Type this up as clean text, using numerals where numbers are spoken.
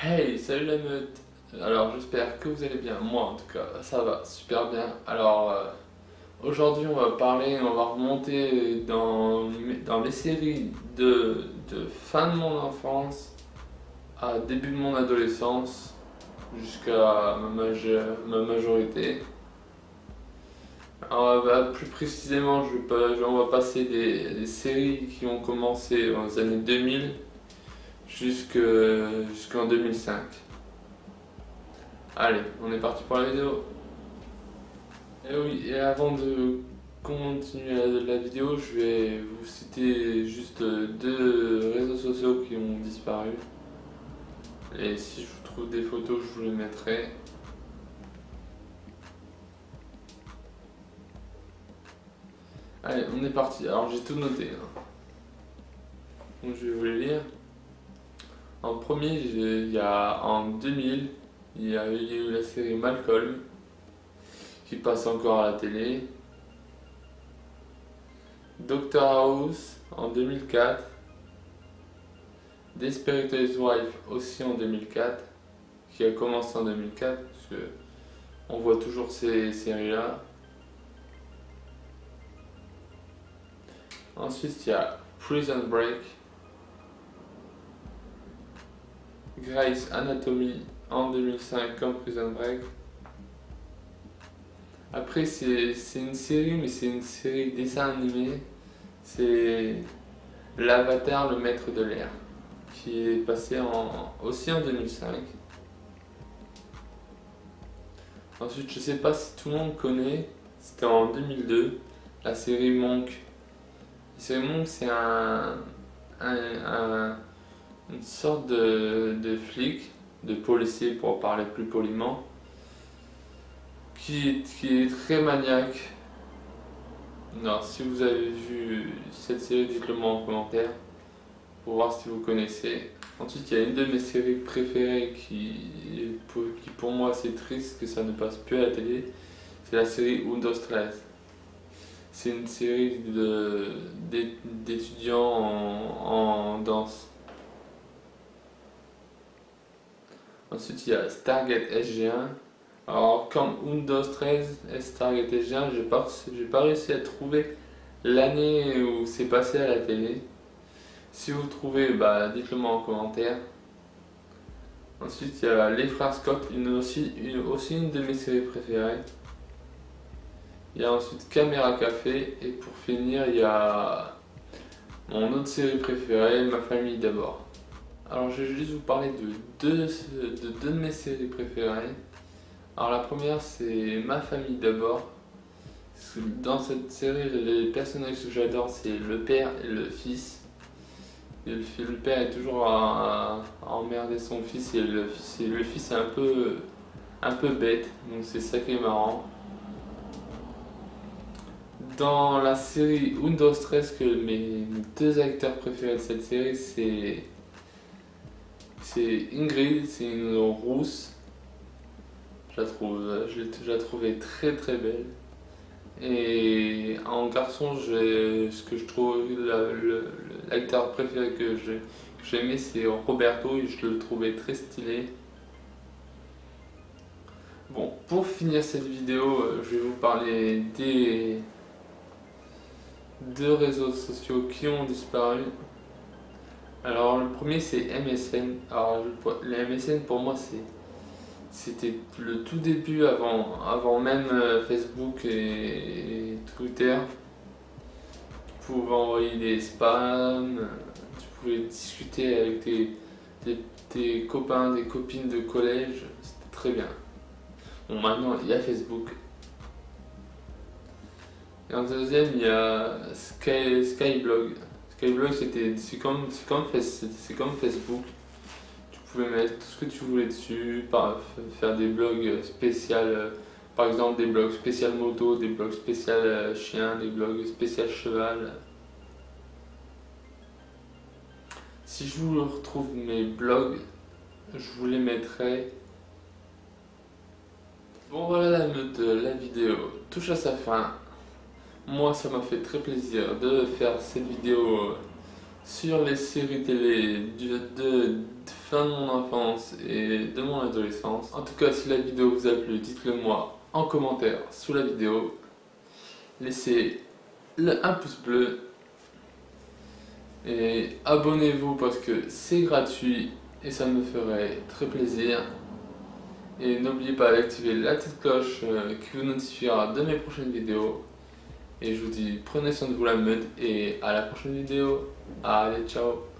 Hey, salut la meute! Alors j'espère que vous allez bien, moi en tout cas ça va super bien. Alors aujourd'hui on va remonter dans les séries de fin de mon enfance à début de mon adolescence jusqu'à ma majorité. Alors plus précisément on va passer des séries qui ont commencé dans les années 2000 jusqu'en 2005. Allez, on est parti pour la vidéo. Et oui, et avant de continuer la vidéo, je vais vous citer juste deux réseaux sociaux qui ont disparu. Et si je vous trouve des photos, je vous les mettrai. Allez, on est parti. Alors j'ai tout noté, hein. Donc je vais vous les lire. En premier, en 2000, il y a eu la série Malcolm qui passe encore à la télé. Doctor House en 2004. Desperate Housewives aussi en 2004, qui a commencé en 2004, parce que on voit toujours ces séries-là. Ensuite, il y a Prison Break, Grey's Anatomy en 2005 comme Prison Break. Après, c'est une série, mais c'est une série dessin animé. C'est l'Avatar, le maître de l'air, qui est passé aussi en 2005. Ensuite, je sais pas si tout le monde connaît, c'était en 2002, la série Monk. La série Monk, c'est une sorte de flic, de policier pour parler plus poliment, qui est très maniaque. Alors, si vous avez vu cette série, dites-le moi en commentaire pour voir si vous connaissez. Ensuite, il y a une de mes séries préférées qui pour moi c'est triste que ça ne passe plus à la télé. C'est la série Windows 13. C'est une série d'étudiants en danse. Ensuite, il y a Stargate SG1. Alors, comme Windows 13 et Stargate SG1, j'ai pas réussi à trouver l'année où c'est passé à la télé. Si vous trouvez, bah, dites-le moi en commentaire. Ensuite, il y a Les Frères Scott, aussi une de mes séries préférées. Il y a ensuite Caméra Café. Et pour finir, il y a mon autre série préférée, Ma Famille d'abord. Alors, je vais juste vous parler de deux de mes séries préférées. Alors, la première, c'est Ma Famille d'abord. Dans cette série, les personnages que j'adore, c'est le père et le fils. Et le père est toujours à emmerder son fils et le fils est un peu bête, donc c'est ça qui est marrant. Dans la série Windows 13, que mes deux acteurs préférés de cette série, c'est Ingrid, c'est une rousse. Je la trouvais très très belle. Et en garçon, ce que je trouve l'acteur préféré que j'aimais, c'est Roberto et je le trouvais très stylé. Bon, pour finir cette vidéo, je vais vous parler des deux réseaux sociaux qui ont disparu. Alors, le premier c'est MSN. Alors, le MSN pour moi c'était le tout début avant même Facebook et Twitter. Tu pouvais envoyer des spams, tu pouvais discuter avec tes copains, des copines de collège, c'était très bien. Bon, maintenant il y a Facebook. Et en deuxième, il y a Skyblog. Skyblog, c'est comme Facebook. Tu pouvais mettre tout ce que tu voulais dessus, faire des blogs spéciaux, par exemple des blogs spécial moto, des blogs spécial chien, des blogs spécial cheval. Si je vous retrouve mes blogs, je vous les mettrai. Bon voilà la vidéo touche à sa fin. Moi ça m'a fait très plaisir de faire cette vidéo sur les séries télé de fin de mon enfance et de mon adolescence. En tout cas, si la vidéo vous a plu, dites-le moi en commentaire sous la vidéo. Laissez un pouce bleu et abonnez-vous parce que c'est gratuit et ça me ferait très plaisir. Et n'oubliez pas d'activer la petite cloche qui vous notifiera de mes prochaines vidéos. Et je vous dis prenez soin de vous la meute et à la prochaine vidéo. Allez, ciao.